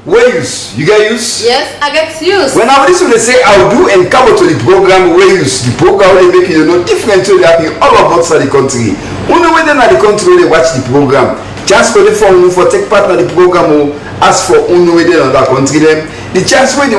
Where use? You get use? Yes, I get use. When I listen, they say I'll do and cover to the program where use. The program they make you know different to happen all about the country. Only when they're in the country they watch the program. Just for the phone for take part in the program or ask for only when they're in that country them. The chance when they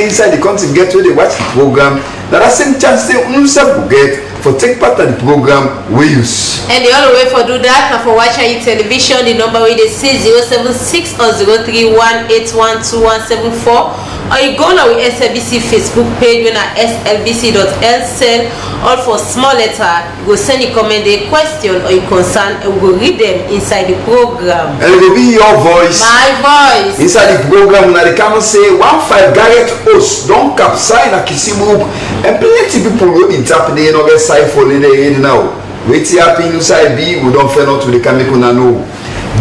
inside the country get where they watch the program. Now that same chance they will get for take part in the program we use. And the only way for do that and for watch your television, the number where they say 076 or 031812174, or you go now with SLBC Facebook page when at slbc.lcell, or for small letter, you go send a comment, a question or a concern, and we will read them inside the program. And it will be your voice. My voice. Inside the program, now they come and say 15 Garrett host don't capsize a Kisimu, and plenty people will be tapping in over side for the now. Wait happen inside B, we don't fail not to the Kamiko Nano.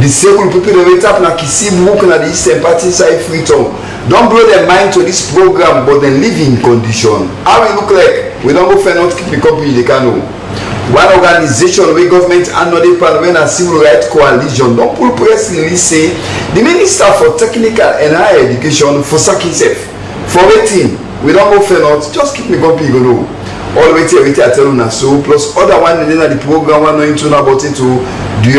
Disabled people wait up na Kisimu na the Eastern Party side freedom. Don't blow their mind to this program, but then living condition. How we look like? We don't go fail not keep the company they can know. One organization where government and not the parliament and civil rights coalition don't pull press release say the minister for technical and higher education for sacking self. For waiting, we don't go fail not, just keep the company you know. All wait I tell you now so plus other one in the program one knowing to know about it to do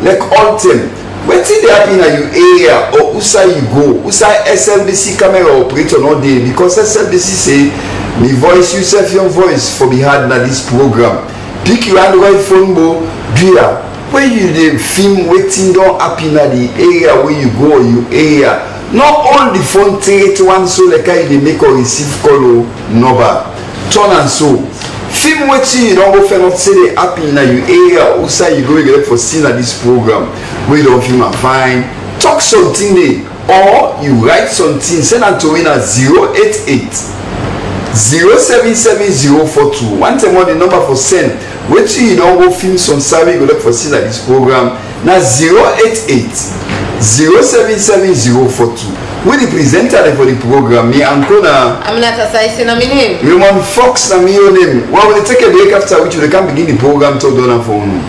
like all them. Wetin dey happen in your area or usa you go usa SLBC camera operator no dey because SLBC say me voice you sef your voice for be heard na this program pick your android phone bo do ya when you dey film wetin don happen na the area where you go or your area not all the phone take one so like how you dey make or receive call o number turn am so film wetin you don go fair not say dey happen in your area usa you go get for see na this program wey don film am fine talk something dey or you write something send am to me na 088-077042 one time on the number for send wetin you don go film some survey go look for see na this program na 088-077042 we the presenter for the program me uncle na Aminata Saisi na my name. Raymond Fox na me your name. Well, we take a break after which we can begin the program to Donna for you.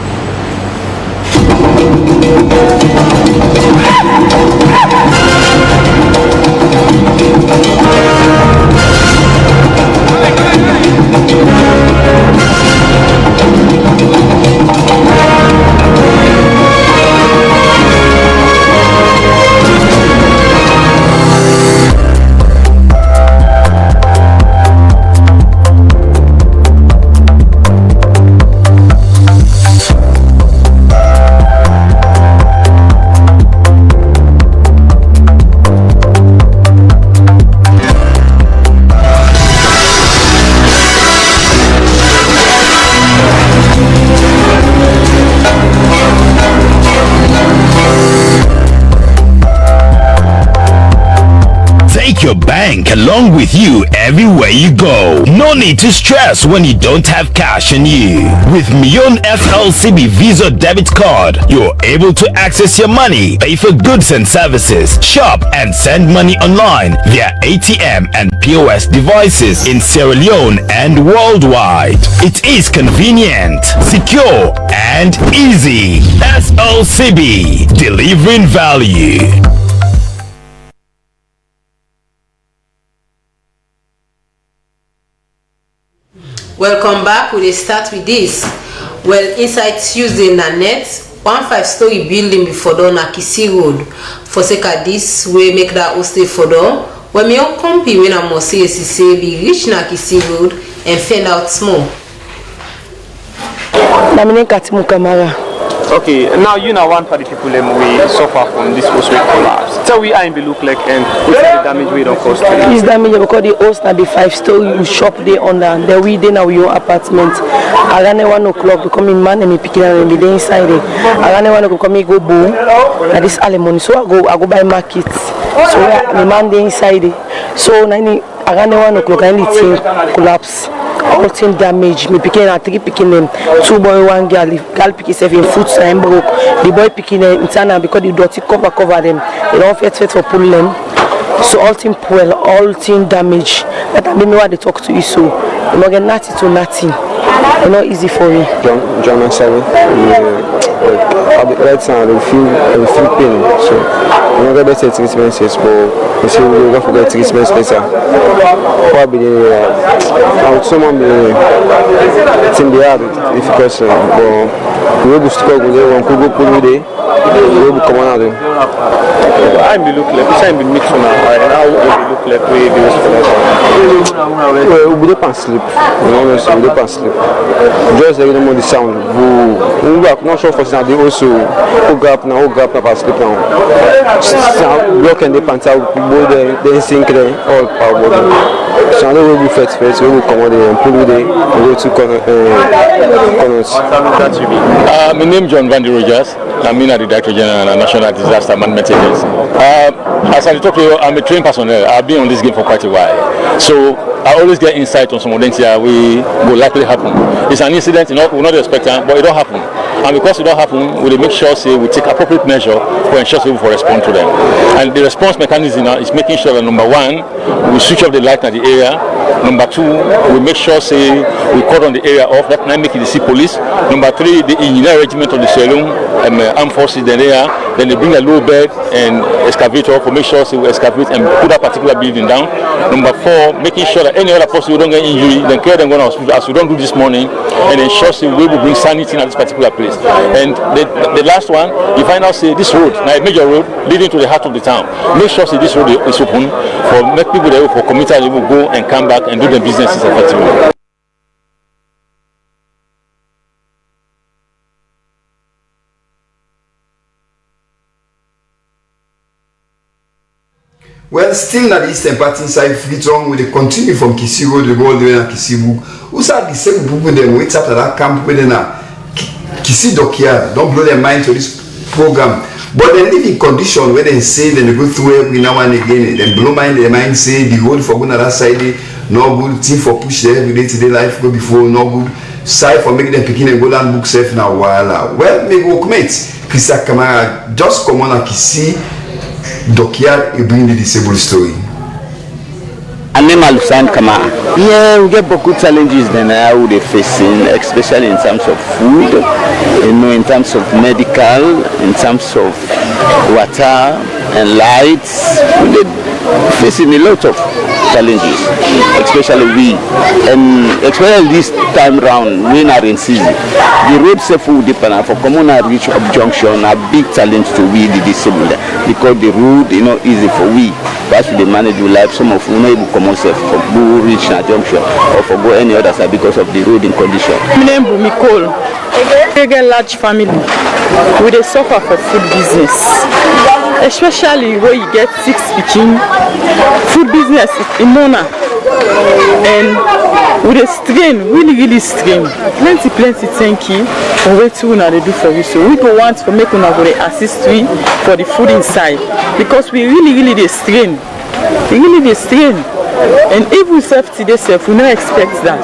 Your bank along with you everywhere you go. No need to stress when you don't have cash on you. With Mion FLCB Visa debit card, you're able to access your money, pay for goods and services, shop and send money online via ATM and POS devices in Sierra Leone and worldwide. It is convenient, secure and easy. FLCB, delivering value. Welcome back. We'll start with this. Well, inside Tuesday na net 15-story building before door na Kisi Road. For sake of this, we make that hostel for door. When me on company when I must say be reach na Kisi Road and find out small. Namine Katimu Kamara. Okay, now you know one party people we suffer from this house collapse. Tell we how it look like and what's the damage we don't cause to you? It's damage because the house na be 5-story shop there under the we dey now your apartment. Around 1 o'clock becoming man and me picking and be there inside there. Around 1 o'clock come go boom. Na this alimony so I go buy market. So my man there inside there. So around 1 o'clock anything collapse. All thing damage. Me picking and 3 picking them. 2 boy 1 girl. Girl picking 7 foot and broke. The boy picking them internal because the dirty cover them. They don't fit for pull them. So all thing well, all thing damage. But I don't know what they talk to you so. You know get nothing to nothing. It's not easy for me. John and 7. right now they feel pain. So we don't get better treatment yet, but we say we don't forget treatment later. Probably someone be think they have difficult, but we will struggle. We will go pull day. We will come on out. I be look like this. I be mix now. How we look like we be we don't sleep. We don't sleep. Just the more the sound. We work not sure for now. They also gap now for sleep now. Blocking the pants out, then sink there all power body. So I know we will first. We will come on and pull day and go to corners. That's you. My name is John Van der Rogers. I'm the Director General of National Disaster Management Agency. As I talk to you, I'm a trained personnel. I've been on this game for quite a while. So I always get insight on some events here we will likely happen. It's an incident, we're not expecting, but it don't happen. And because it don't happen, we make sure we take appropriate measure to ensure we will respond to them. And the response mechanism now is making sure that number one, we switch off the light in the area. Number two, we make sure we cut on the area off. That might make it the sea police. Number three, the engineer regiment of the Saloon armed forces then they bring a low bed and excavator to make sure we excavate and put that particular building down. Number four, making sure that any other person who don't get injury, then carry them going to hospital as we don't do this morning, and ensure we will bring sanity at this particular place. And the last one, you find out this road, now a major road leading to the heart of the town. Make sure this road is open for make people there for commuters they will go and come back and do their businesses effectively. Well, still at the eastern part inside Freetown, we continue from Kisii Road to go all the way to Kisii. Who said the same people then wait after that camp with them Kisii Dockyard? Don't blow their mind to this program. But they live in condition where they say then they go through every now and again. Then blow mind their mind say the road for going to that side no good, team for push their every day to their life go before no good. Side for making them picking and go down book safe now while. Well, maybe workmates, Christa Kamara just come on a Kisii Dockyard, you bring the disabled story. Anem Alusan Kamara. Yeah, we get beaucoup challenges then how they're facing, especially in terms of food, in terms of medical, in terms of water and lights. We're facing a lot of challenges, especially we, and especially this time round when are in season. The road safety depend for communal reach of junction a big challenge to we the disabled because the road easy for we. But they manage with life, some of them not able to come on safe for go reach a junction or for go any other side because of the road in condition. My name is Nicole. We get large family. We dey suffer for food business, especially where you get 6 pikin. Food business is imona, and we dey strain, really strain. Plenty thank you for wetin una dey do for we. So we go want to make una go dey assist we for the food inside because we really dey strain. We really dey strain. And if we safety dey safe, we no expect that.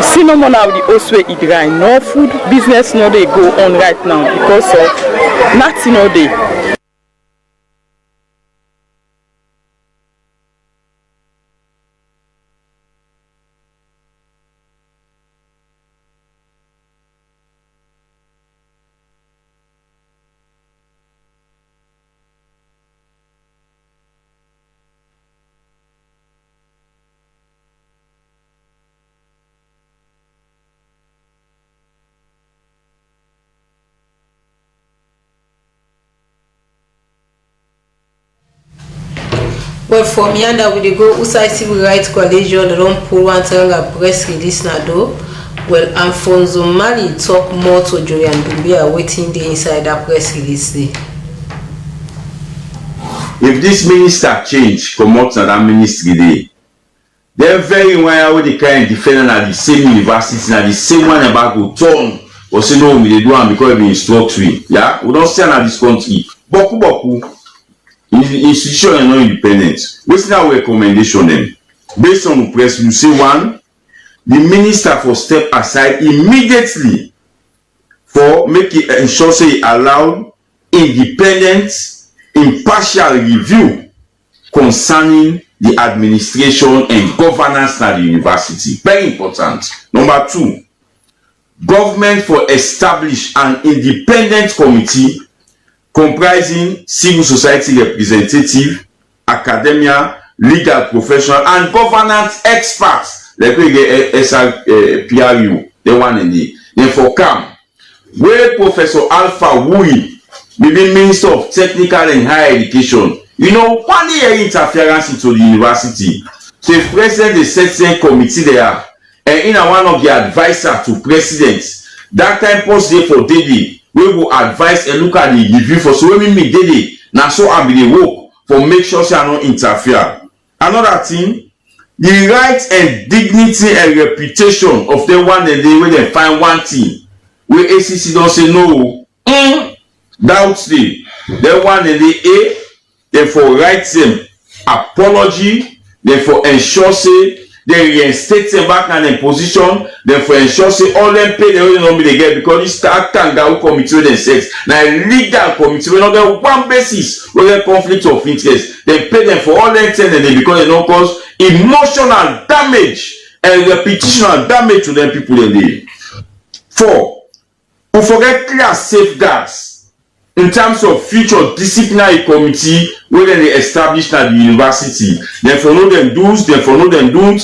See no more now the host way it dry. No food business no dey go on right now because of nothing all day. Well, for Mianda, we dey go outside Civil Rights Coalition, they don't pull one thing a press release now though. Well, Alfonso Mali talk more to Julian Dumbia waiting the inside that press release day. If this minister change, come out to that ministry day, then very well with the kind defendant at the same university, at the same one about go turn or say no, we dey do am because we instruct we. Yeah, we don't stand at this country. Boku. Institution are not independent. What's our recommendation then? Based on the press, you say one, the minister for step aside immediately for make it ensure say allow independent, impartial review concerning the administration and governance at the university. Very important. Number two, government for establish an independent committee comprising civil society representative, academia, legal professional, and governance experts like we get PRU, the one in the. Then for CAM, where Professor Alpha Wui, maybe Minister of Technical and Higher Education, you know, one year interference into the university. So if president they set a committee there, and in one of the advisor to president, that time post day for Dede, we will advise and look at the review for so when me Dede, now so I be the work for make sure she not interfere. Another thing, the rights and dignity and reputation of the one that they when they find one thing, where ACC don't say no, doubts the one that they therefore write them apology, therefore ensure say they reinstate them back in their position, therefore ensure say all them pay the only number they get because this Tanga committee with themselves. Now a legal committee will not get one basis where there conflict of interest. They pay them for all them 10 and they because they don't cause emotional damage and reputational damage to them people in there. 4. We forget clear safeguards in terms of future disciplinary committee where they established at the university. Then for know them do's, then for know them don't,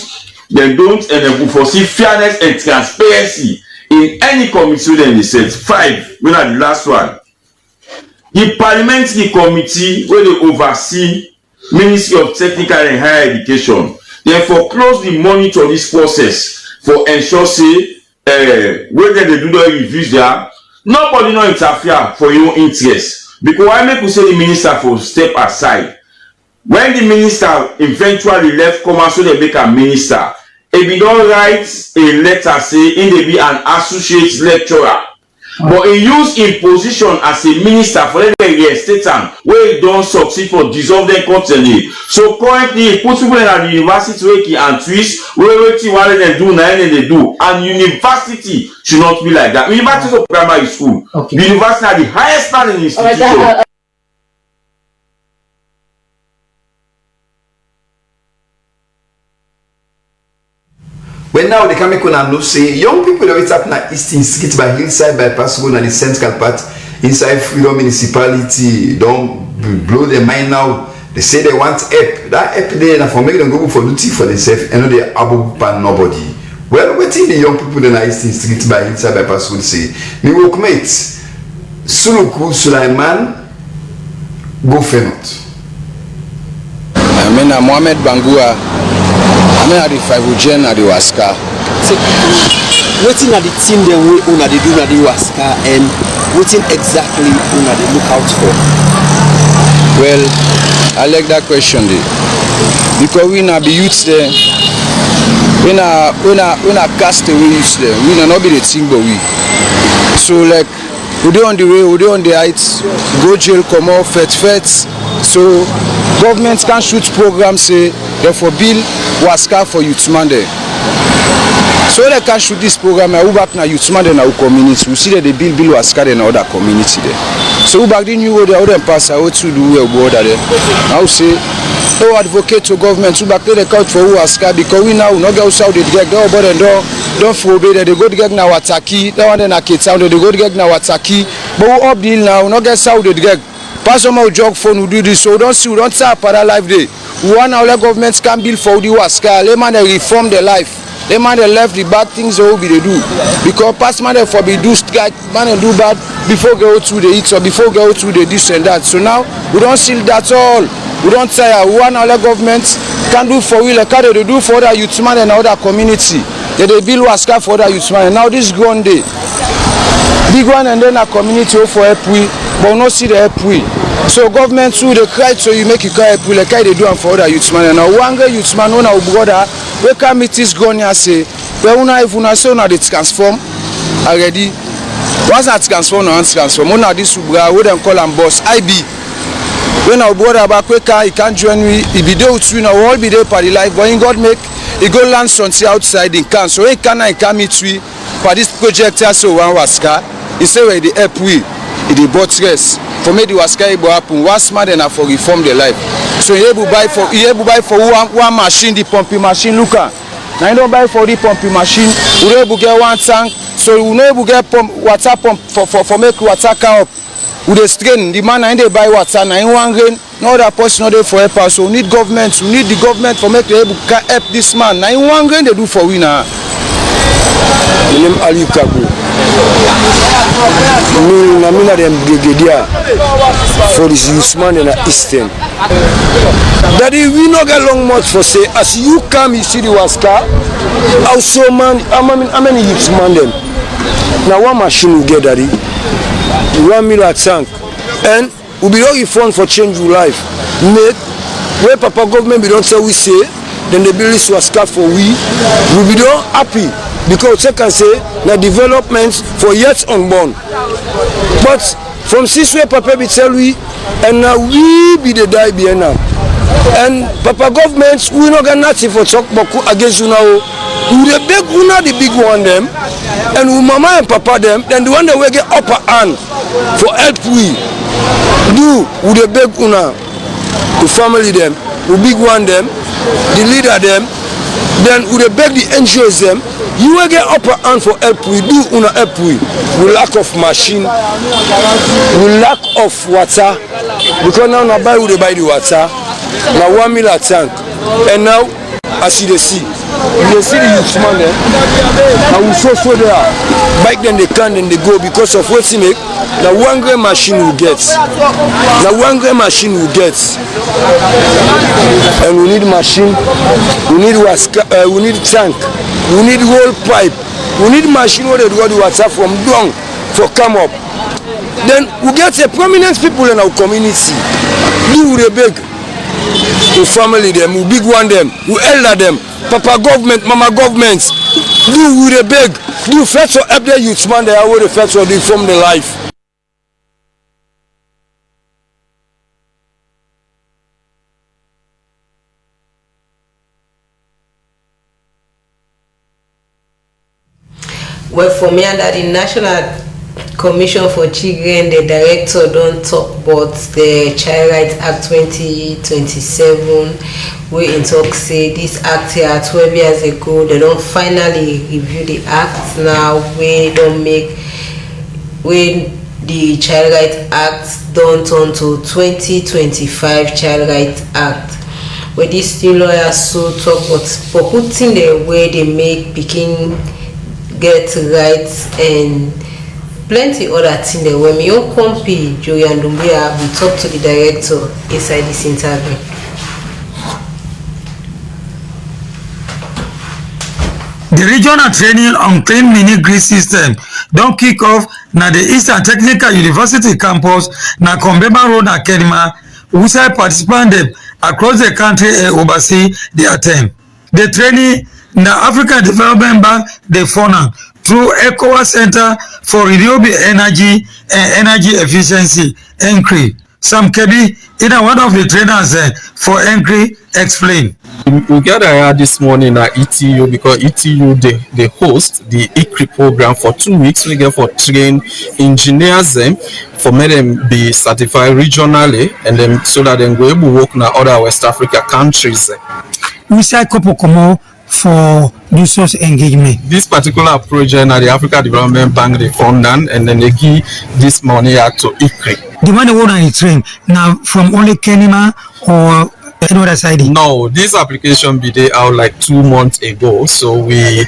and then we foresee fairness and transparency in any committee where they set. 5, we are the last one. The parliamentary committee where they oversee Ministry of Technical and Higher Education. Therefore, closely monitor this process for ensure say whether they do the reviews there. Nobody no interfere for your interest. Because I make you say the minister for step aside. When the minister eventually left command so they make a minister, if he don't write a letter say in they be an associate lecturer. But he use in position as a minister for the reinstate him where he don't succeed for dissolve them constantly. So currently he put people in the university where he and twist where what they do now and they do. And university should not be like that. University is a primary school. Okay. The university are the highest standing institution. When now they can make one know say young people that happen at Eastern Street by Hillside bypass road and the central part inside Freedom Municipality don't blow their mind now. They say they want help. That help there na for make them go for duty for themselves and not they above pan nobody. Well, what the young people that are Eastern Street by Hillside bypass road say? Me workmate Suluku Sulaiman go Fenot. I mean Mohamed Bangua. I mean, at the 5 Gen at the Waska. Waiting at the team then we own at the do at the Waska and waiting exactly on at the look out for. Well, I like that question there. Because we not be youths there. We not cast away youths there. We not be the team but we. So like we do on the way, we do on the heights, go jail, come out, fet. So government can shoot programs say therefore bill Waska for youth man there. So they can shoot this program I back na youth man in our community. We see that they bill Waska in other community there. So we back the new the other pass out to do well border there. Now say no advocate to government to back the count for Waska because we now not go south they get door but don't forbid that they go to get na Wataki, that one na K-Town they go to get na Wataki, but we up deal now not get south they get. Pass on my jog phone we do this so we don't tap para life day. We want our governments can build for the Waska. They man they reform their life. They man they left the bad things they will be they do. Because past man they for be do strike, man they do bad before go through the hits or before go through the this and that. So now we don't see that all. We don't tire. We want our governments can do for we like how they do for other youth man and other community. They build Waska for other youth man. And now this one day, big one and then a community for help we, but we not see the help we. So government too they cry so you make it cry like they do for other youth man and now one youth man on our brother we can meet this gun here say we una if una say una dey transform already once that transform no transform una this ubra we dem call am boss IB when our brother back we can he can't join me he be there with you now all be there for the life but in God make he go land something outside in can so he can meet we for this project here so one Waska he say where the help we the buttress for me the Waska able happen what's mad enough for reform their life so he able buy for one machine the pumping machine look at now you don't buy for the pumping machine we able get one tank So we no able get pump water pump for make water come up. We dey strain the man and they buy water na in one rain. No other person no dey for help us. So we need government. We need the government for make they able help this man. Na in one rain they do for we now. My name Ali Kabu. Me na dem brigadier for the Usman and Eastern. Daddy, we no get long much for say. As you come, you see the Waska. Also, man, how many youths man them? Now one machine we get, Daddy. 1 million tank, and we be all fund for change your life. Make where Papa government be don't say we say, then the bill is Waska for we be don't happy. Because they can say the development for yet unborn. But from since where Papa be tell we, and now we be the die behind now. And Papa government, we not got nothing for talk against you now. We the big una the big one them, and we mama and papa them, then the one that will get upper hand for help we. Do we the big una, the family them, we big one them, the leader them, then we the beg the NGOs them. You will get upper hand for help we do una help we lack of machine, we lack of water, because now buy we buy the water, now 1 million tank, and now as you see the youth man there, and we so there, bike then they can then they go because of what he make, now 1 gram machine we get, and we need machine, we need we need tank, we need whole pipe, we need machine where they do the water from down for come up. Then we get a prominent people in our community, do the big, we family them, we big one them, we elder them, Papa government, Mama government, do we the big, do first for help the youth man, they are where the first for they form the life. Well, for me under the National Commission for Children, the director don't talk about the Child Rights Act 2027. We in talk say this act here 12 years ago, they don't finally review the act now. We don't make when the Child Rights Act don't turn to 2025 Child Rights Act. Where these two lawyers so talk about for putting the way they make picking get rights and plenty other things there. When me own company Joey and Dumbia, we talk to the director inside this interview. The regional training on clean mini grid system don't kick off na the Eastern Technical University campus na Kombeba Road na Kenema, which participants dem across the country oversee the attempt. The training na African Development Bank dey fund through ECOWAS Center for Renewable Energy and Energy Efficiency, ENCRE. Sam Kebi, one of the trainers for ENCRE, explain. We gather here this morning at ETU because ETU they host the ECRE program for 2 weeks. We get for train engineers for make them be certified regionally and then so that they go able to work in other West Africa countries. We say Kopokomo for resource engagement. This particular project at the Africa Development Bank they fund and then they give this money out to ECRE. The money won't on train now from only Kenema or another side? No, this application be there out like 2 months ago. So we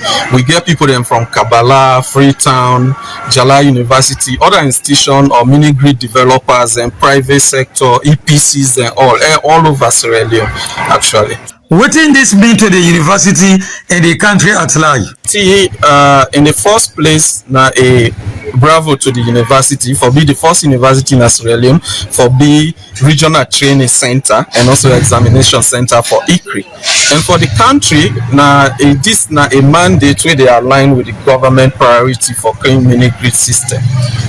get people then from Kabbalah, Freetown, Jala University, other institutions or mini grid developers and private sector, EPCs and all over Sierra Leone actually. What in this mean to the university and the country at large? See, in the first place, now a bravo to the university for being the first university in Sierra Leone for be regional training center and also examination center for ECRE. And for the country, now this now a mandate where they align with the government priority for clean mini grid system.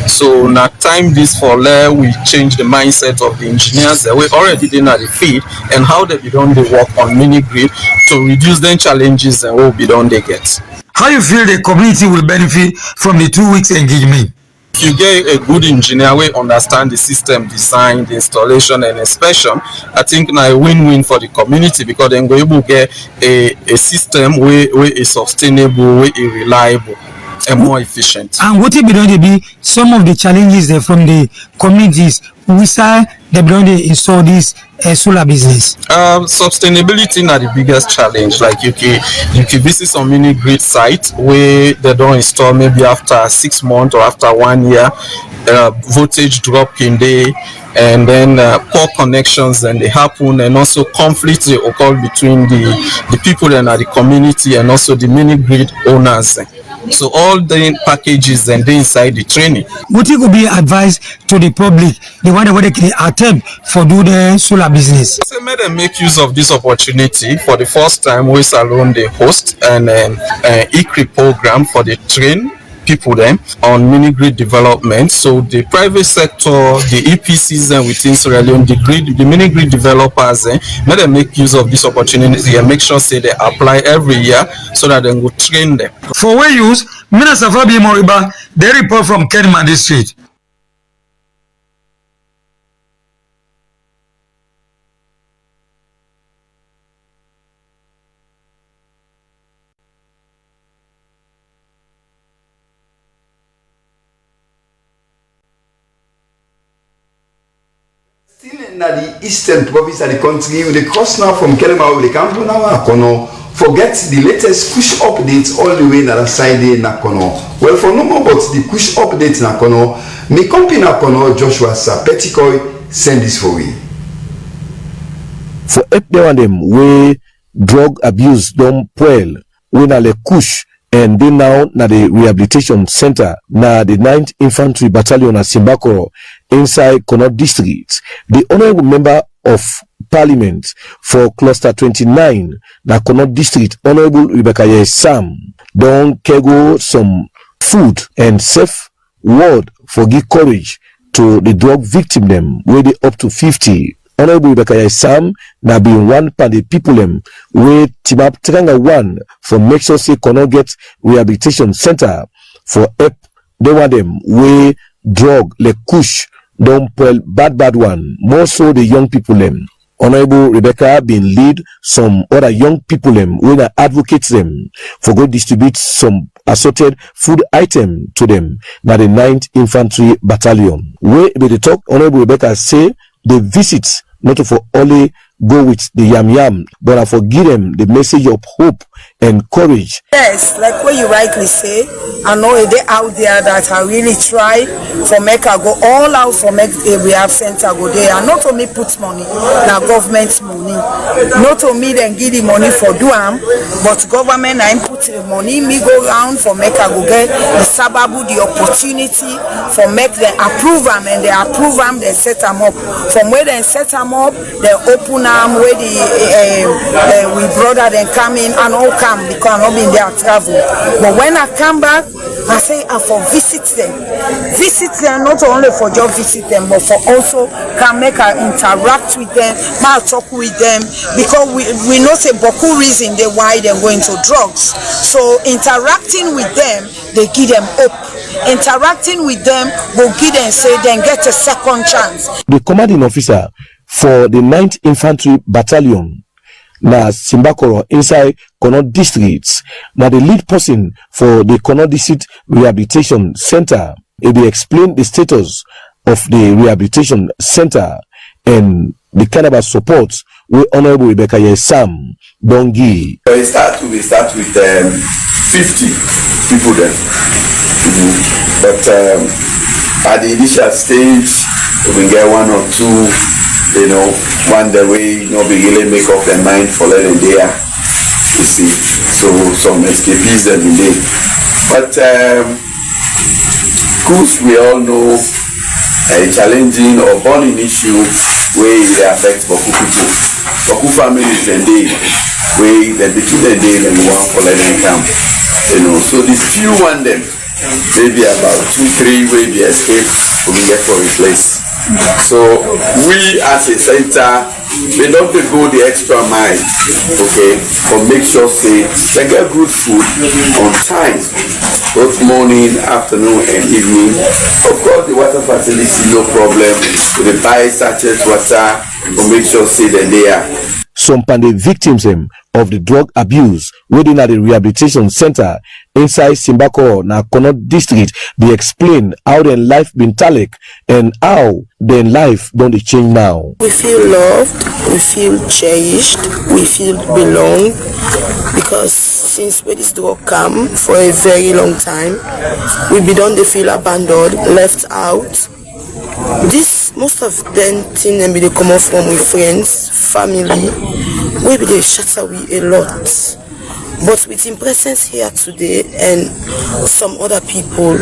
So now time this for there we change the mindset of the engineers that we already did at the field and how they be done the work on mini grid to reduce the challenges and what be done they get. How you feel the community will benefit from the 2 weeks engagement? If you get a good engineer we understand the system design, the installation and inspection, I think now a win-win for the community because then we able to get a system where is sustainable, where is reliable. and more efficient. And what if be done be some of the challenges there from the communities we say they don't install this solar business? Sustainability is the biggest challenge. Like you can visit some mini grid site where they don't install maybe after 6 months or after 1 year. Voltage drop in day, and then poor connections and they happen, and also conflicts they occur between the people and the community and also the mini grid owners. So all the packages and they inside the training. What you could be advised to the public, the one that they can attempt for do the solar business? So may them make use of this opportunity. For the first time, we Salon they host an ECRI program for the train people then on mini grid development. So the private sector, the EPCs and within Sierra Leone, the mini grid developers, may they make use of this opportunity and make sure say they apply every year so that they will train them. For we use, Minister Fabi Moriba, they report from Kenman District. Still in the eastern province of the country, the cross now from Kelema over the Campo now, Kono, forget the latest push updates all the way in the side in Nakono. Well, for no more but the push updates in Nakono, me company Nakono Joshua Sapetikoy send this for we. For them way drug abuse don't well, we na le kush and they now na the rehabilitation center na the 9th Infantry Battalion at Simbakoro inside Connaught District. The honorable member of Parliament for Cluster 29 na Connaught District, Honorable Rebecca Sam, don kego some food and safe word for give courage to the drug victim them where they up to 50. Honorable Rebecca Sam na been one pan the people them where Timap Tranga one for make sure say Connaught get rehabilitation center for help they want them where drug le kush don't pull bad one, more so the young people them. Honorable Rebecca been lead some other young people them when I advocate them for go distribute some assorted food item to them now the 9th Infantry Battalion. Where they talk, Honorable Rebecca say they visit not for only go with the yam, but I forgive them the message of hope and courage. Yes, like what you rightly say, I know they out there that I really try for make I go all out for make a rehab center go there. And not only put money, now government money. Not only then give the money for do but government I put the money, me go round for make I go get the sababu, the opportunity for make them approve them, and they approve them, they set them up. From where they set them up, they open where the we brother then come in and all come because I've been there travel. But when I come back, I say I for visit them not only for just visit them, but for also can make I interact with them, I talk with them, because we know say beaucoup reason they why they're going to drugs. So interacting with them, they give them hope. Interacting with them will give them say then get a second chance. The commanding officer for the 9th Infantry Battalion na Simbakoro inside Connaught District, na the lead person for the Connaught District Rehabilitation Center. He explained the status of the rehabilitation center and the kind of support we Honorable Rebecca Sam Dongi. We start with 50 people then, but at the initial stage we get 1 or 2. One the way really make up their mind for letting there, you see. So some escapees that we did. But course we all know a challenging or burning issue where it affects Boku people. Boku families and they where they between the day and one for letting come. So these few one them, maybe about 2-3 way they escape we get for a place. So we as a center, we don't go the extra mile, okay, but make sure say they get good food on time, both morning, afternoon and evening. Of course the water facility no problem, we buy sachet water, but make sure say that they are. Some pandemic victims of the drug abuse within the rehabilitation center inside Simbako na Kono district. They explain how their life been talik and how their life don't change now. We feel loved, we feel cherished, we feel belong, because since we this drug come for a very long time, we be done they feel abandoned, left out. This most of them thing and be they come off from with friends, family, we be they shut away a lot. But with him presence here today and some other people,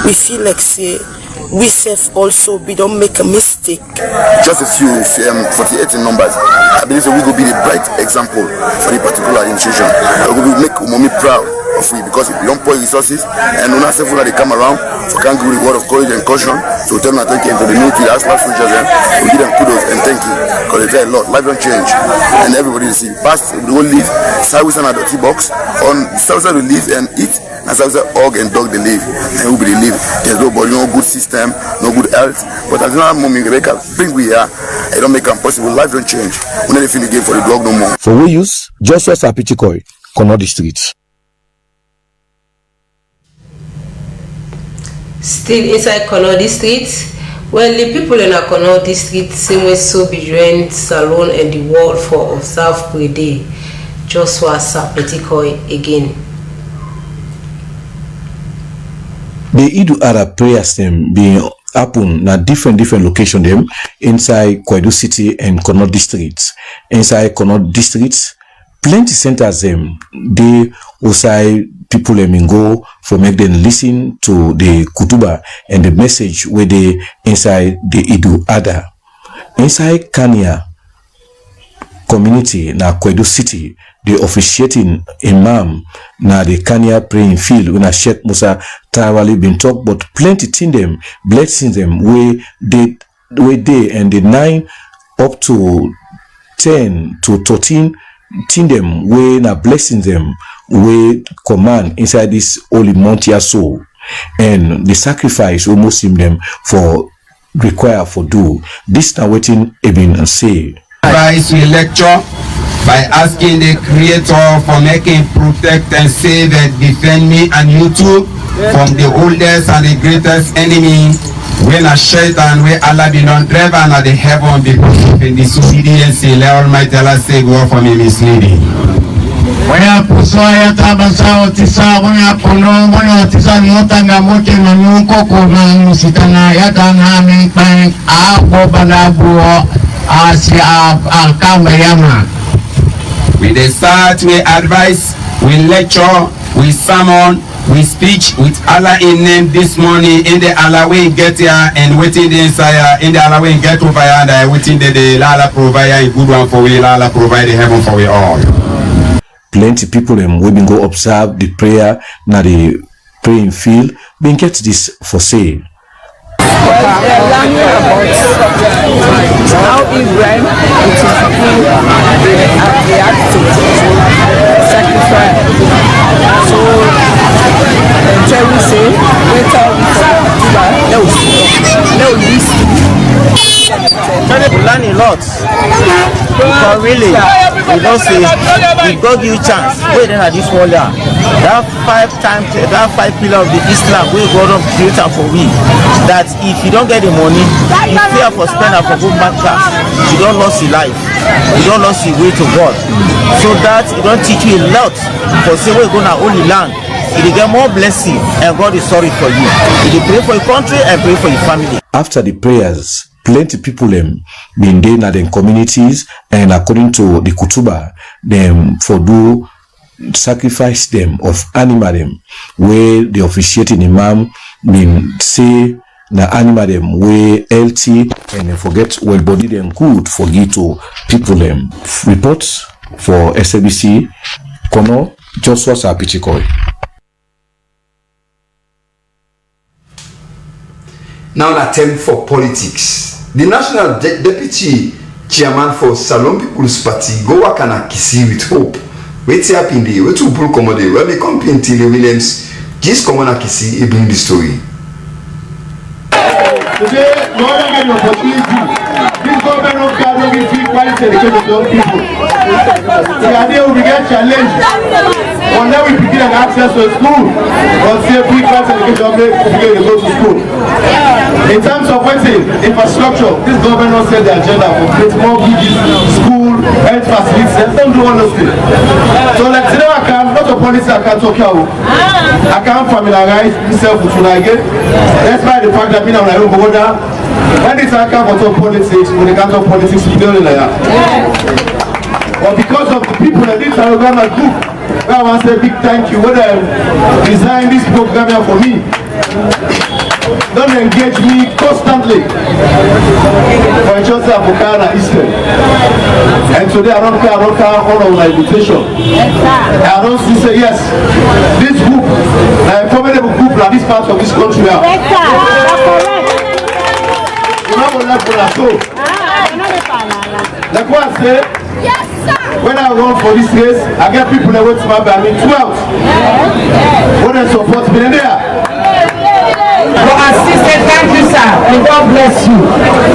we feel like say we self also we don't make a mistake. Just a few 48 in numbers. I believe that we will be the bright example for the particular institution. We will make Umomi proud of we, because we don't pour resources and when I say they come around for can give the word of courage and caution to tell them thank you to the military as last soldiers, we give them kudos and thank you because they tell a lot. Life don't change and everybody see past we will live sideways on a dirty box on southside we live and eat. As I said, hog and dog they live, and who they live. There's nobody, no good system, no good health. But as long as Rebecca bring we here, it don't make it possible. Life don't change. We never feel the game for the dog no more. For we use Joshua Sapichikoi, Kono District. Still inside Kono District, well, the people in Kono District same way so be joined Salon and the world for observe per day. Joshua Sapichikoi again. The Idu Ara prayers them being happen na different location them inside Kwedu City and Kono districts. Inside Kono districts, plenty centers them they outside people them go for make them listen to the kutuba and the message where they inside the Idu Ada. Inside Kania community na Kwedu City, the officiating imam na the Kanya praying field when a Sheikh Musa Tarawali been talk, but plenty thing them blessing them where they and the 9 up to 10 to 13 thing them where na blessing them where command inside this holy Montia soul and the sacrifice we Muslim them for require for do this now waiting even say. Advice we lecture by asking the Creator for making, protect and save and defend me and you too from the oldest and the greatest enemy when a shaitan where Allah be not drive and at the heaven because of in disobedience. Let Almighty Allah say go for me misleading. Waya kuswaya tabasa otisa waya kono waya otisa nyota na moke na nyuko kona musitana yata na mekpan ako banabuo asia akama yama. We start, we advise, we lecture, we sermon, we speech with Allah in name this morning in the Allah we get here and waiting the inside in the Allah we get over here and I waiting the Allah provide a good one for we, Allah provide the heaven for we all. Plenty people them we been go observe the prayer na the praying field been get this for sale. Well, they're learning about how Ibrahim react to sacrifice. So, until we say, wait till we learn a lot. But really, we don't say, if God give you chance, wait then at this world, that 5 pillars of the Islam, we go to create for we. That if you don't get the money, you fear for spending for good bank cash, you don't lose your life, you don't lose your way to God. So that it don't teach you a lot for say we're gonna only learn. It will get more blessing and God is sorry for you. It will pray for your country and pray for your family. After the prayers, plenty people them been there in the communities and according to the kutuba them for do sacrifice them of animal them where the officiating imam been say na animal them way healthy and forget well body them good for give to people them. Reports for SABC Kono Joshua Sapichikoi. Now an attempt for politics. The National Deputy Chairman for Salon People's Party go work on a Kisi with hope. Wait happen there. Wait to pull commode. Where they come in Tilly Williams. Just come on a Kisi. He bring the story. Today, Lord, I get the opportunity. This government don't care no give free quality education to young people. The idea we get challenged. One day we begin an access to a school, but say free quality education begin to go to school. In terms of infrastructure, this government don't set the agenda for create more bridges, school, health facilities. They don't do all those things. So like today I can, not a policy I can't talk about. I can't familiarize myself with Tuna again. That's why the fact that me now I don't go down. When this I can't talk politics, when they can't talk politics, we don't like that. But because of the people that this Arugama group, I want to say a big thank you. When they designed this program here for me, don't engage me constantly for Chelsea Afokana Eastern. And today I don't care all of my invitation. I don't see say yes, this group, a formidable group like this part of this country. Like what I say, when I run for this race, I get people that wait to my back. I mean 12. When they support me, they're there. For assistance, thank you, sir. And God bless you.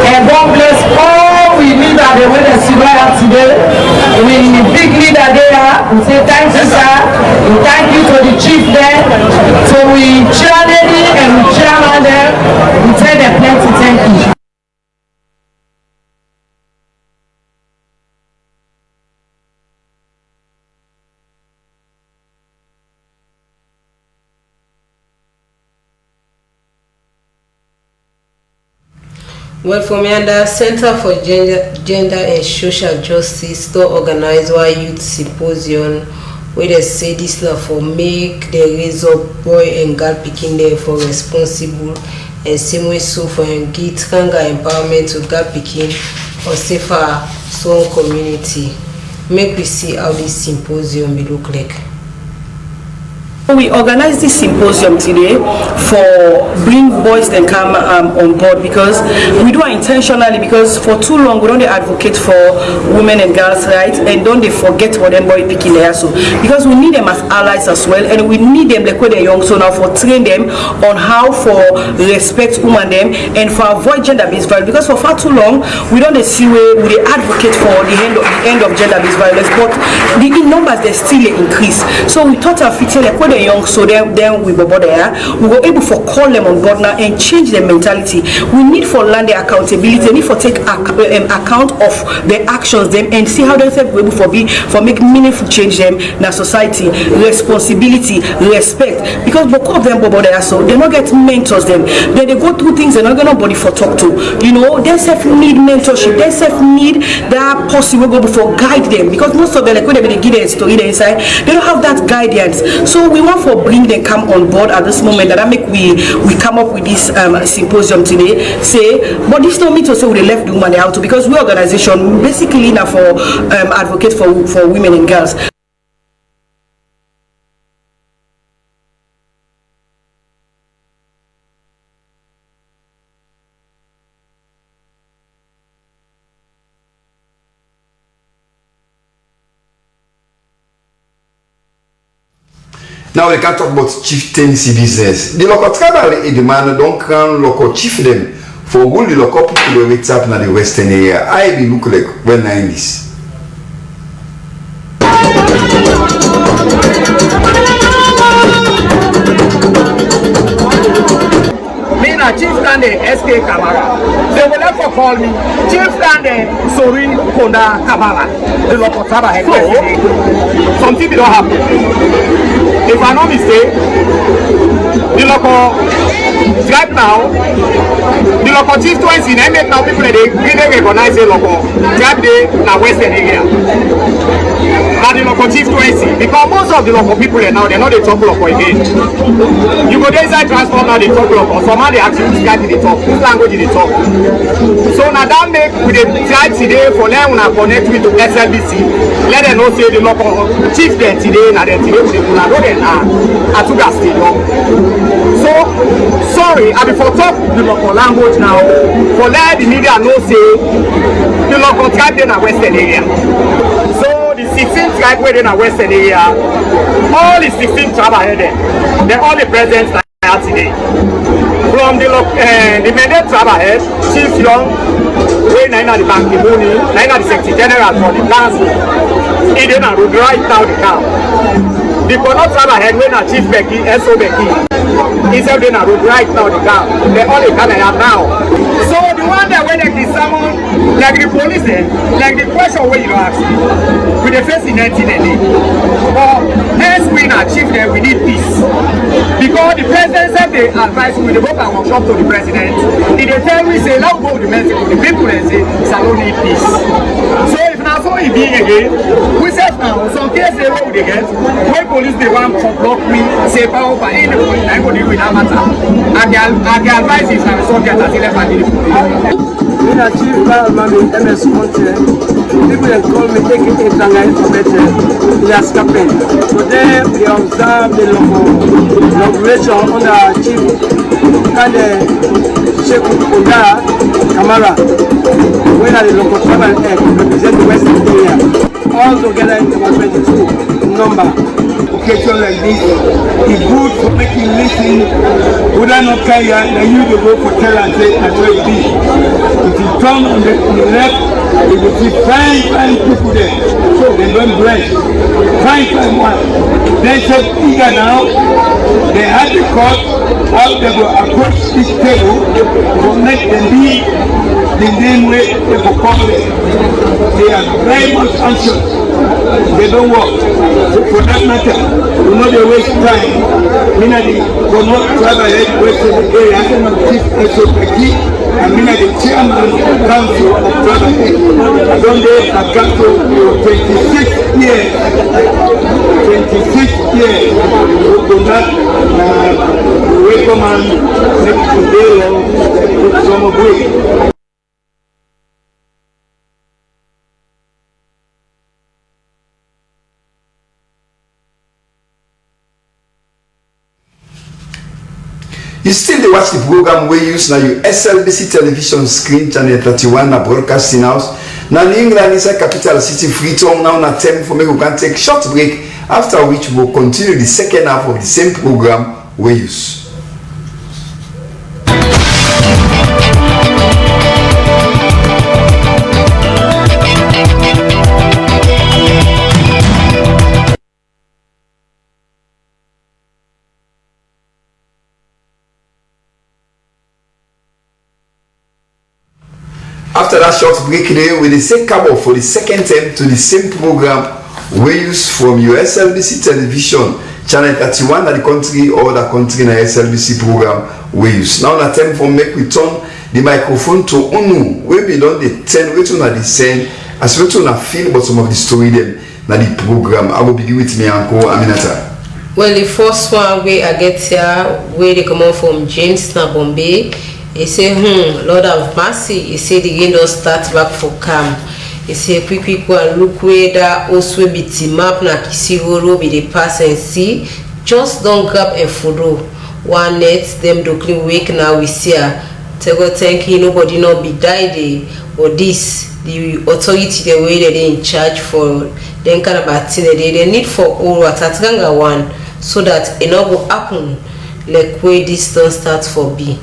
And God bless all we leaders the way they see right today. We big leader there. We say thank you, sir. We thank you to the chief there. So we chairlady and we chairman there. We tell them plenty thank you. Well, for me, the Center for Gender and Social Justice to organize our youth symposium where they say this law for make the raise up boy and girl picking there for responsible and same way so for get stronger empowerment to girl picking or safer strong community. Make we see how this symposium will look like. We organized this symposium today for bring boys and come on board because we do it intentionally because for too long we don't advocate for women and girls' rights and don't they forget what them boy picking there so because we need them as allies as well and we need them like when they're young so now for train them on how for respect women them and for avoid gender-based violence because for far too long we don't see where we advocate for the end of gender-based violence but the numbers they still increase so we thought of fitting like when young so then we were there we were able to call them on board now and change their mentality. We need for land their accountability, we need for take account of their actions them and see how they say we able for make meaningful change them in our society, responsibility, respect because both of them over there so they not get mentors them then they go through things they're not get nobody for talk to you know they self need mentorship they self need that person will go before guide them because most of them like when they give their story they inside they don't have that guidance so we want for bring them come on board at this moment that make we come up with this symposium today say but this don't mean to say we left the woman out because we organization basically now for advocate for women and girls. Now we can talk about chieftaincy business. The local tribal demand don't can local chiefdom for all the local people who up in the western area. I be look like when I this. Me na Chief Dande SK Kamara. They will never call me Chief Dande Sori Konda Kamara. The local tribal headquarters. Something don't happen. If I'm not mistaken, the local tribe now, the local chief 20 they make now people they really recognize the local tribe they na western area. And the local chief 20 because most of the local people now they know they talk local again. You go there inside transport now they talk local. Somehow they actually which tribe they talk, which language they talk. So now that make with the tribe today for them when I connect with the SLBC, let them know say the local chief there today na them today with the know them Atuga Stadium. So sorry, I before talk the local language now for let the media know say the local tribe in the western area. So the 16 tribe where in the western area, all the 16 tribes are here. They're all the present today. from the mandate travelhead, Chief Young, wey na the bank money, na the Secretary General for the council. He dey na road right now the camp. The Kono travelhead wey na Chief Becky, SO Becky, he said dey na road right now the camp. They all dey carry am now. So the one that when they summon, like the police there, like the question wey you ask, we dey face in 1980. But hence we na chief there, we need peace. Because the president said they advise we dey go and workshop to the president. He dey tell we say now go to Mexico, the people dey say Salon need peace. So if na so e be again, we say now some case dey wey we dey get, when police dey wan block me, say power over any police, na go deal with that matter. And the advice is na the subject as 11 when I achieve Mami MS content, people that call me take it information in a scapen. So then they observe the inauguration on the chief and Sheikh Kunda Kamara when I the local travel represent the Western area. All together in about 22 number. Occasion like this is good for making listen. Would I not carry then you to go for tell and say that's what it is. If you turn on the left, you will see fine people there. So they don't bless. Fine one. They said eager now. They had the court how they will approach this table to make them be the name way they will come there. They are very much anxious. They don't work. So for that matter, we know they waste time. Mina the Kono Travelhead Western area, Chief SOPT, and Mina the chairman of council of Travelhead. I don't know a council for 26 years. 26 years. We do not recommend next to day some of it. You still dey watch the program wey use na your SLBC television screen channel 31 na broadcasting house na New England inside capital city Freetown. Now na time for me we can take short break, after which we will continue the second half of the same program wey use. After that short break there, we say come for the second time to the same program we use from your SLBC television channel 31 at the country or the country na SLBC program we use. Now na time for make we turn the microphone to Unu we be done the 10 we to na the send as we to na feel about some of the story them na the program. I will begin with me Uncle Aminata. Well, the first one we I get here where they come out from James na Bombay. He say, Lord have mercy. He say the game don't start back for camp. He say, quick go and look where that also be team up na Kisiroro be the pass and see. Just don't grab a photo. One net them do clean wake now we see her. Tell God thank you, nobody not be died or this. The authority the way they in charge for them kind of thing they need for all what Tatranga one so that it not go happen like where this don't start for be.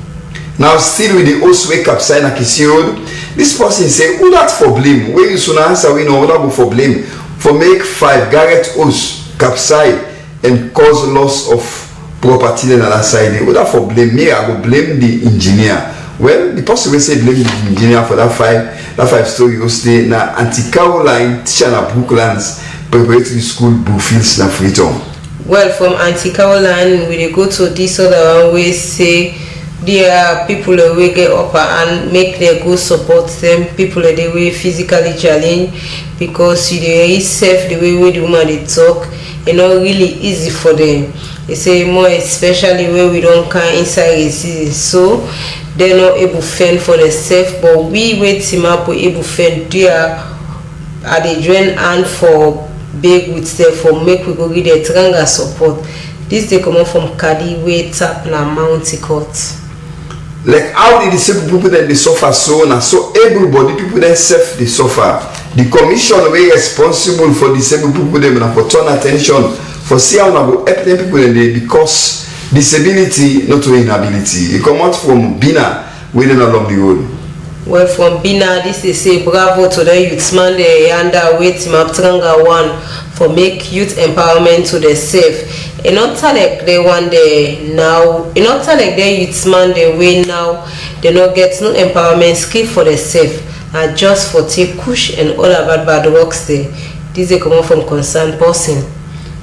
Now still with the host wake up sign at Kisii Road, this person say, who that for blame? Where you soon answer we know who that go for blame for make 5 Garrett host capsize and cause loss of property on the other side. Who that for blame me? I go blame the engineer. Well, the person will say blame the engineer for that 5-story host there. Now Anti-Caroline teacher na Brooklands preparatory school Bullfields na Freetown. Well, from Anti-Caroline we dey go to this other one we say there are people that will get up and make their go support them. People that they will physically challenge because they safe the way the woman they talk. It's not really easy for them. They say more especially when we don't come inside the season, so they're not able to fend for themselves. But we wait him up we able to fend there. Are they join hand for big with them for make we go get their tranga support. This they come up from Kadi way tap na Mount Court. Like how did the disabled people then they suffer so now so everybody people then self they suffer. The commission way responsible for disabled people them for turn attention for see how now go help them people then they because disability, not to inability. It come out from Bina, waiting along the road. Well, from Bina, this is say bravo to the youths man they under wait Maptranga one for make youth empowerment to the safe. And not like they one day now, and not like they youths man they way now, they not get no empowerment skill for the safe. And just for take push and all about bad works there. This is come from concerned person.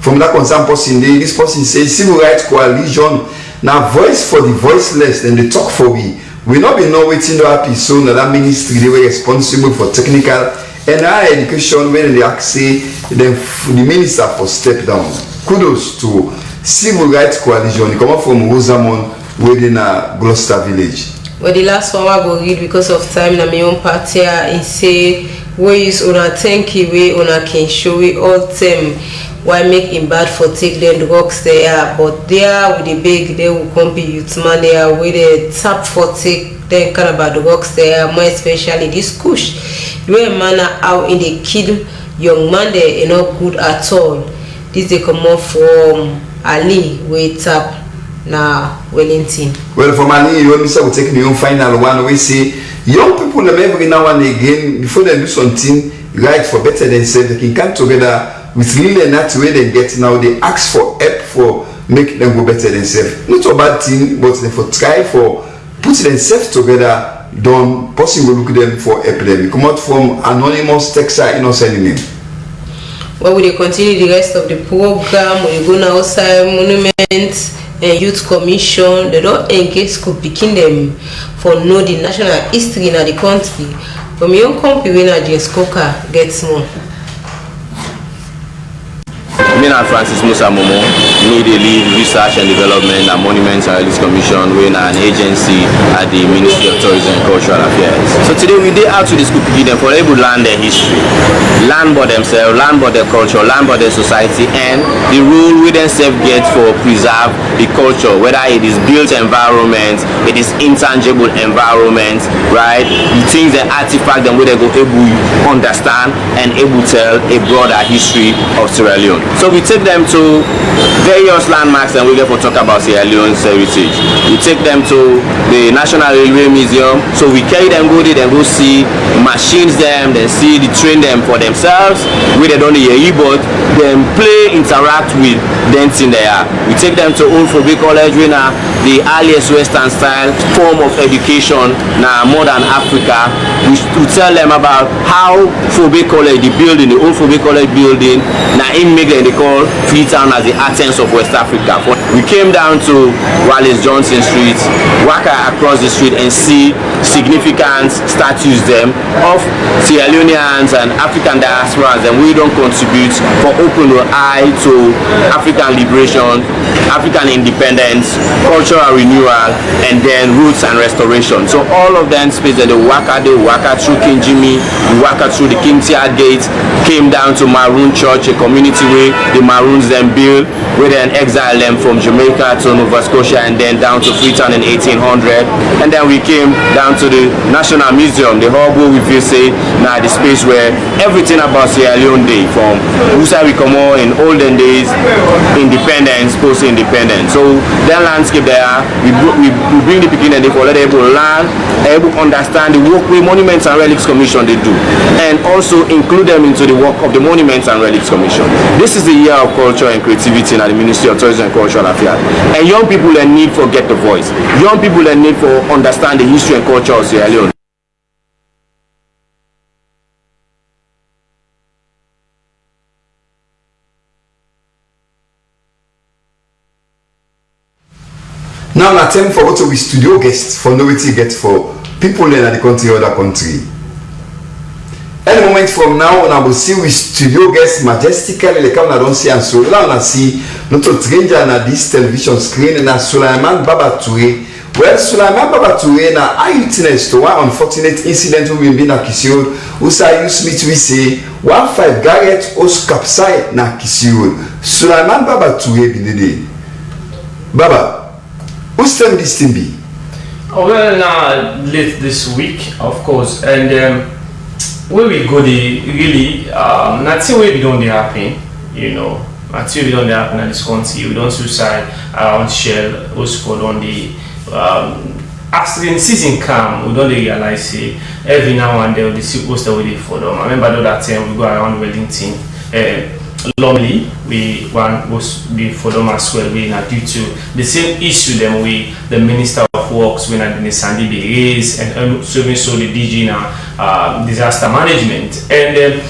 From that concerned person, this person says civil rights coalition now voice for the voiceless and they talk for we. We not be know waiting to happy so that ministry they were responsible for technical and higher education when they say the minister for step down. Kudos to civil rights coalition. They come up from Rosamond within Gloucester village. Well, the last one I go read because of time na my own party and say ways on a tanky way on a can show we all them why make him bad for take them drugs there, but there with the big they will come be youth man there with the tap for take them kind of bad drugs there, more especially this kush. The way man out in the kid young man there not good at all. This they come off from Ali with tap na Wellington. Well, from Ali, you say we take the own final one. We say young people every now and again before they do something right for better themselves, they can come together with really not where they get now. They ask for help for make them go better themselves. Not a bad thing, but they for try for put themselves together. Don't possibly look them for help them. Come out from anonymous Texas innocent name. Well, we continue the rest of the program. We go now outside monuments and youth commission. They don't engage school picking them for know the national history in the country. From young company winner James Coker gets more. Me and Francis Musa Momo, me the lead research and development and monuments and relics commission, we are an agency at the Ministry of Tourism and Cultural Affairs. So today we did out to the school to them for able to learn their history, learn about themselves, learn about their culture, learn about their society, and the role we themselves get for preserve the culture, whether it is built environment, it is intangible environment, right? The things, the artifacts, and where they go able to understand and able to tell a broader history of Sierra Leone. So we take them to various landmarks and we get to talk about Sierra Leone's heritage. We take them to the National Railway Museum. So we carry them, go there, then go see machines them, then see the train them for themselves. We they don't hear but then play, interact with them in there. We take them to Old Fobe College, we now the earliest Western style form of education now modern Africa. We tell them about how Fobe College, the building, the Old Fobe College building, now in make them they call Freetown as the Athens of West Africa. We came down to Wallace Johnson Street, walk across the street and see significant statues them of Sierra Leoneans and African diasporas, and we don't contribute for open eye to African liberation, African independence, cultural renewal, and then roots and restoration. So all of them space that they walk through King Jimmy, we walk through the King Tier Gate, came down to Maroon Church, a community way the Maroons then built, where they exile them from Jamaica to Nova Scotia and then down to Freetown in 1800. And then we came down to the National Museum, the hub where we feel say now the space where everything about Sierra Leone Day, from Usa we come on in olden days, independence, post-independence. So that landscape there, we bring the beginning for let able to learn, able to understand the work with Monuments and Relics Commission they do, and also include them into the work of the Monuments and Relics Commission. This is the year of culture and creativity in the Ministry of Tourism and Cultural Affairs. And young people that need for get the voice. Young people that need for understand the history and culture of Sierra Leone. Now na time for what we studio guests for novelty get for people in the country or other country. Any moment from now, I will see with studio guests majestically the camera don't see and so now I see not a stranger na this television screen na Sulaiman Baba Touré. Well, Sulaiman Baba Touré na eyewitness to one unfortunate incident we been na Kisiol. Usa Smith we say 15 Garrett Os capside na Kisiol. Sulaiman Baba Touré be the day. Baba, who's time this thing be? Oh, well, now late this week, of course, and where we go, the really nothing will be done happen, you know. until we don't happen in this country, we don't suicide around Shell, also on the accident season come, we don't realize say every now and then we see post away for them. I remember that time we go around Wellington, Lumley, we was be for them as well. We not due to the same issue them we the Minister of Works when I did Sandy be raised and so the DG now disaster management and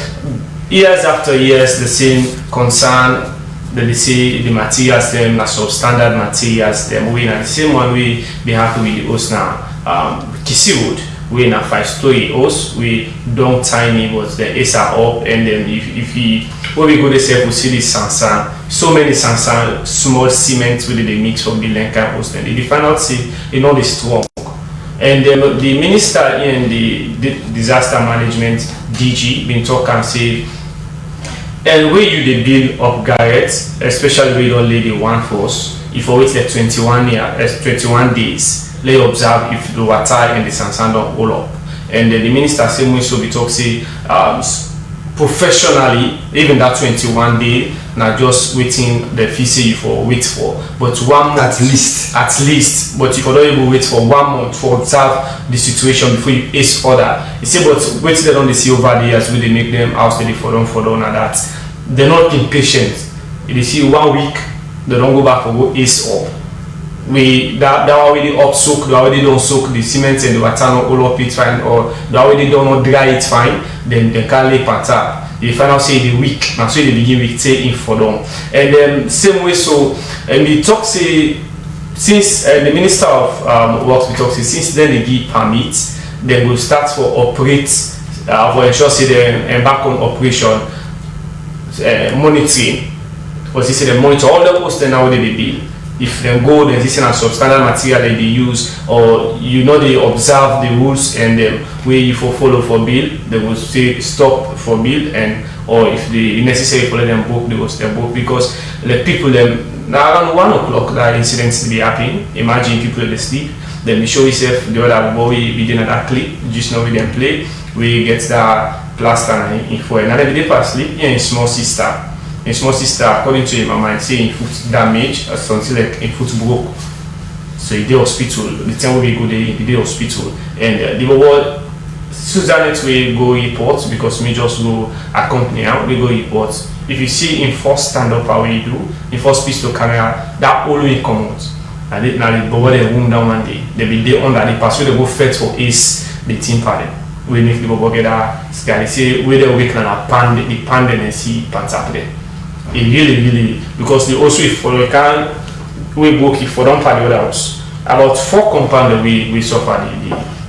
years after years the same concern. They say the materials them na substandard materials them we na the same one we be happy with the house now Kisi Road we na 5-story house we don't tiny but the is are up and then if we when we go there we see this sansan so many sansan small cement with the mix from the Lenka house then the final see you know the strong and then the minister in the disaster management DG been talk and say and where you the build up Garrett, especially where you don't lay the one force, if you wait like 21 days, let observe if the water and the sand don't hold up. And the minister same way so we talk say professionally, even that 21 day, not just waiting the fee you for wait for, but 1 month at least. But if you don't even wait for 1 month to observe the situation before you ace order, you see, but wait they don't see over the years where they make them house steady for them and that they're not impatient. If they see 1 week, they don't go back for go ace up. We that already up soak, they already don't soak the cement and the water not all up it fine, or they already don't not dry it fine, then they can't lay pattern. They find out say the week, now so they begin with say in for them. And then same way so and we talk say since the Minister of Works we talk say since then they give permits, they will start for operate for ensure say they embark on operation monitoring. Because they say they monitor all the posts now they build. If they go then this is a substandard material that they use or you know they observe the rules and where you follow for bill, they will say stop for bill and or if they necessary for them book they will stay book because the people them now around 1 o'clock that incidents be happening. Imagine people they sleep, then we show yourself the other boy we did that clip, just now we then play, we get that plaster in for another day pass sleep in small sister. In small sister, according to my mind, say in foot damage or something like in foot broke. So in the hospital, the time we go there, in the hospital, and the word Susanette will go report because me just go accompany her, we go report. If you see in first stand up how we do, in first pistol camera, that always come out. And they now they go there wound down one day. They be there under the pass, so they go fetch for ace the team party. We make the bubble get that sky. Say where they weak and the pan and see pants up there. It really because they also if for can we work for them for the other house. About 4 compound we suffer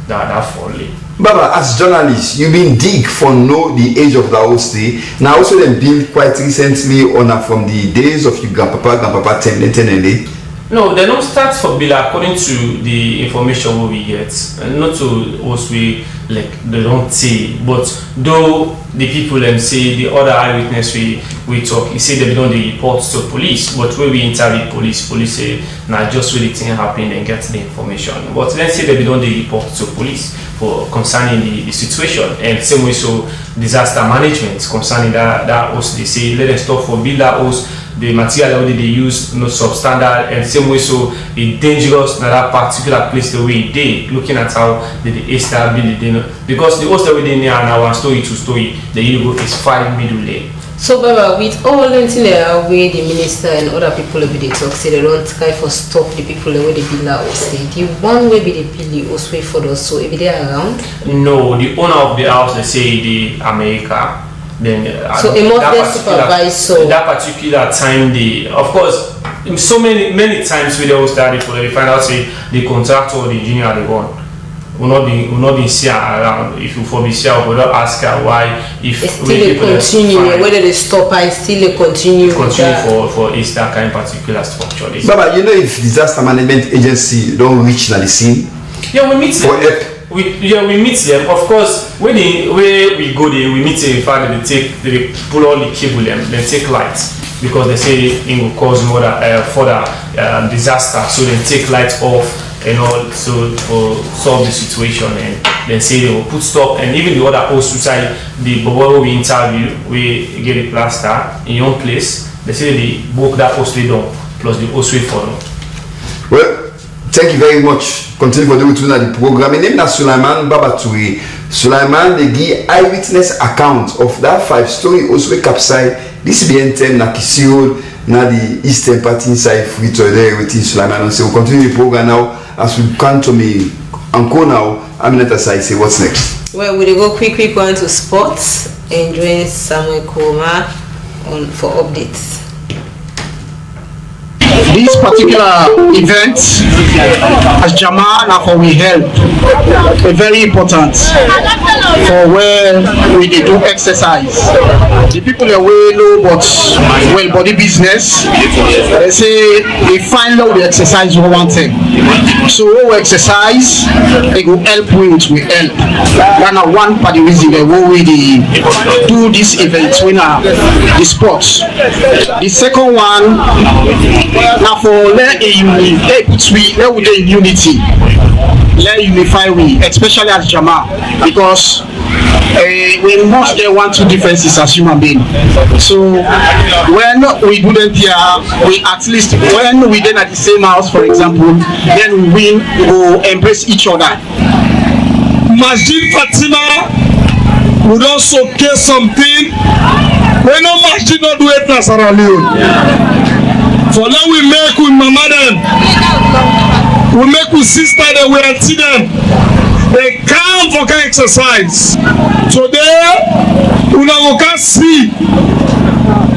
that falling. Baba, as journalists, you've been dig for know the age of the house day. Now also they built quite recently on from the days of your grandpapa 10. No, they don't start for bill according to the information we get. Not to us we like they don't say, but though the people them say the other eyewitness we talk, he say they don't report to police, but when we interview police say now just when the thing happen and get the information. But then say they don't report to police for concerning the situation and same way so disaster management concerning that house they say let them stop for build that house. The material that they use not substandard and same way so it's dangerous in that particular place the way they looking at how they establish because the house that we near now 1 story 2 story the Europe is 5 middle lane. So Baba, with all the way the minister and other people will be talk say they don't try for stop the people the way they build that house. The one way be they build the house way for us so if they are around? No, the owner of the house they say the America. Then so it must supervise so that particular time of course so many times we don't study for they find out say the contractor or the engineer they gone will not be seen around. If you for be seen we don't ask her why if it's still they continue whether they stop and still they continue for is that kind of particular structure. Baba, you know if disaster management agency don't reach the scene? Yeah, we meet for help. We meet them. Of course, when we go there, we meet them. In fact, they pull all the cable them, they take lights because they say it will cause further disaster. So they take lights off and all so for solve the situation and then say they will put stop and even the other host inside the bubble we interview we get a plaster in your place they say they book that Osway down plus the Osway for them. Well, thank you very much. Continue for the routine of the program. My name is Sulaiman Babaturi. Sulaiman, they give eyewitness account of that 5-story Osway capside. This BNTM na Kisiro na the eastern part inside free to there with Sulaiman. So we'll continue the program now as we come to me. Uncle now, Aminata Sai, say what's next? Well, we'll go quick one to sports and join Samuel Koma for updates. This particular event as Jama Nako we held a very important for where we do exercise. The people are way low but well body business. They say they find out the exercise we want them. So we exercise, they go help with we help. That's not one part of the reason that we do this event when the sports. The second one now for let unity, let unify we, especially as Jama, because we must get 1-2 differences as human beings. So when we do them here, we at least when we then at the same house, for example, then we will embrace each other. Masjid Fatima would also get something. We no Masjid not do it na Sierra Leone. For now we make with mama them, we make with sister them, we see them. They come for can exercise. Today, we now can see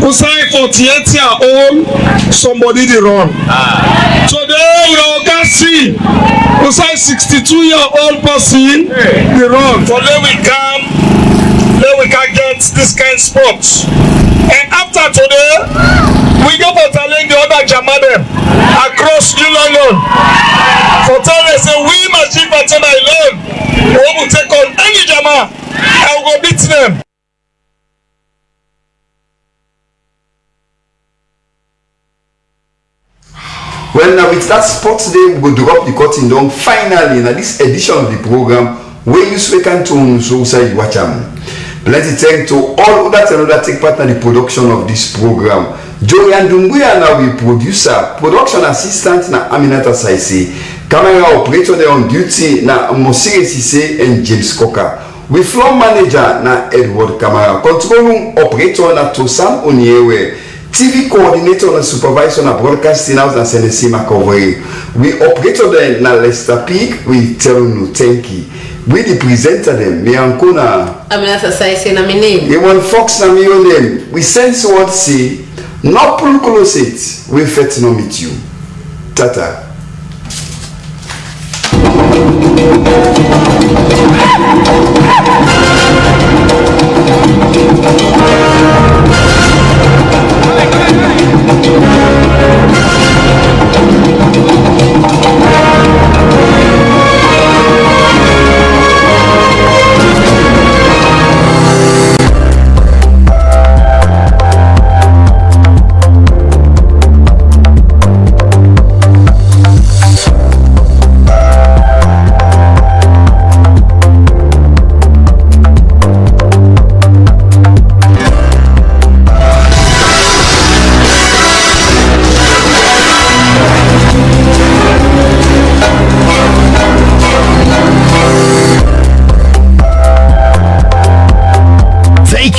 who say 48 years old, somebody they run. Today, we now can see who say 62-year-old person they run. For then we come, then we can get this kind of sports. And after today, we go for telling the other Jama them across New London. For telling us we must keep Fatima alone. We will take on any Jama and we will beat them. Well, now with that sports day, we will drop the curtain down finally in this edition of the program where you speak and to so say you watch them. Plenty thanks to all that and other take part in the production of this program. Jorian Dumbuya now we producer, production assistant na Aminata Saisi, camera operator there on duty na Mosire Sise and James Coker. We floor manager na Edward Kamara, control room operator na Tosam Oniewe, TV coordinator na supervisor na broadcasting house na Senesi Makovere. We operator there na Lester Peak, we tell you thank you. We the presenter them, me ankona. Aminata Saisi na my name. You want Fox na me your name. We sense what say. Not pull close it. We fit no meet you. Tata.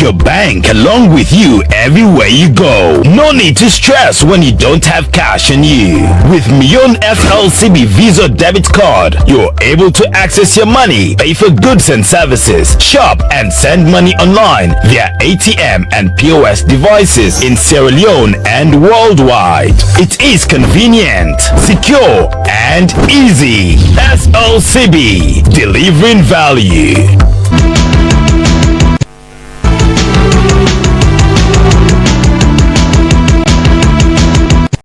Your bank along with you everywhere you go. No need to stress when you don't have cash on you. With Million FLCB Visa debit card, you're able to access your money, pay for goods and services, shop and send money online via ATM and POS devices in Sierra Leone and worldwide. It is convenient, secure and easy. FLCB, delivering value.